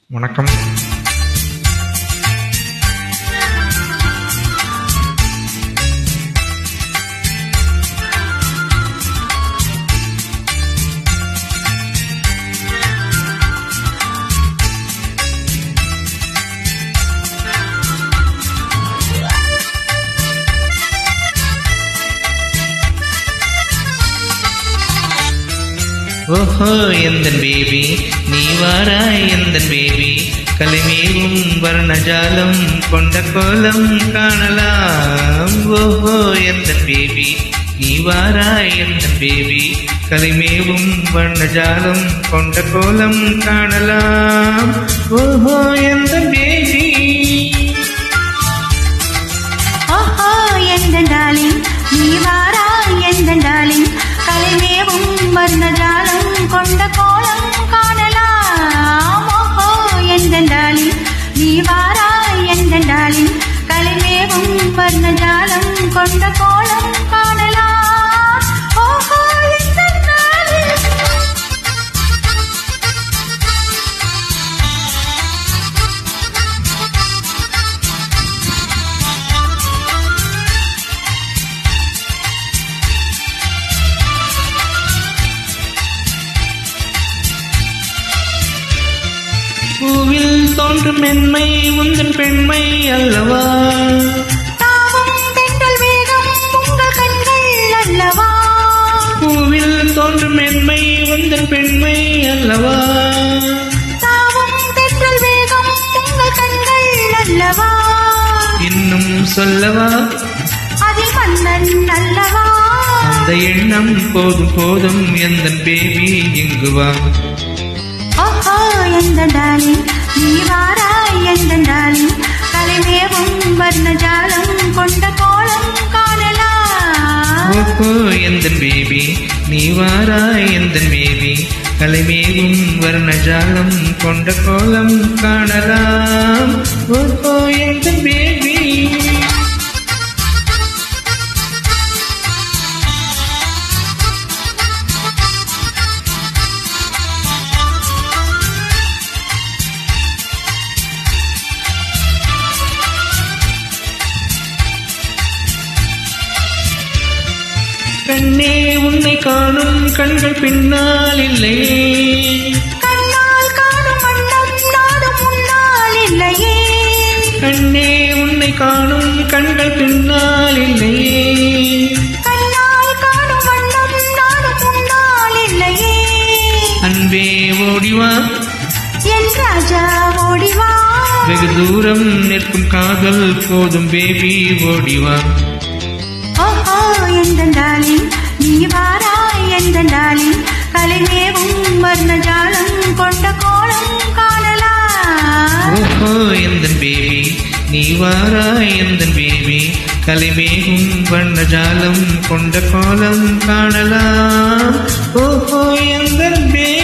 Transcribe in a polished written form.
வணக்கம். ஓஹோ எந்தன் பேபி நீ வாராய் எந்தன் பேபி கலைமேவும் வர்ணஜாலம் கொண்ட கோலம் காணலாம். ஓஹோ எந்தன் பேபி நீ வாராய் எந்தன் பேபி கலைமேவும் வர்ணஜாலம் கொண்ட கோலம் காணலாம். ஓஹோ எந்தன் பேபி ஓஹோ எந்தன் டார்லிங் நீ வாராய் எந்தன் டார்லிங் கலைமேவும் வர்ணஜாலம் கொண்ட கோலம் காணலாம். ஓஹோ எந்தன் டார்லிங் நீ வாராய் எந்தன் டார்லிங் கலைமேவும் வர்ணஜாலம் கொண்ட கோலம் காணலாம். ஓஹோ எந்தன் டார்லிங். பூவில் தோன்றும் மென்மை உந்தன் பெண்மை அல்லவா, தாவும் தென்றல் வேகம் உங்கள் கண்கள் அல்லவா, பூவில் தோன்றும் மென்மை உந்தன் பெண்மை அல்லவா, தாவும் தென்றல் வேகம் உங்கள் கண்கள் அல்லவா, இன்னும் சொல்லவா அதில் மன்னன் அல்லவா. அந்த எண்ணம் போதும் போதும் எந்தன் பேபி இங்கு வா. ஓஹோ எந்தன் டார்லிங் நீ வாராய் எந்தன் டார்லிங் கலைமேவும் வர்ணஜாலம் கொண்ட கோலம் காணலாம். ஓஹோ எந்தன் பேபி நீ வாராய் எந்தன் பேபி கலைமேவும் வர்ணஜாலம் கொண்ட கோலம் காணலாம். ஓஹோ எந்தன் பேபி. கண்ணே உன்னை காணும் கண்கள் பின்னால் இல்லையே, கண்ணால் காணும் வண்ணம் நாடும் முன்னால் இல்லையே, கண்ணே உன்னை காணும் கண்கள் பின்னால் இல்லையே, கண்ணால் காணும் வண்ணம் நாடும் முன்னால் இல்லையே. அன்பே ஓடிவா என் ராஜா ஓடிவா, வெகு தூரம் நிற்கும் காதல் போதும் பேபி ஓடிவா. ஓஹோ எந்தன் டார்லிங் நீ வாராய் எந்தன் டார்லிங் கலைமேவும் வர்ணஜாலம் கொண்ட கோலம் காணலாம். ஓஹோ எந்தன் பேபி நீ வாராய் எந்தன் பேபி கலைமேகும் வண்ணஜாலம் கொண்ட கோலம் காணலாம். ஓஹோ எந்தன் பேபி.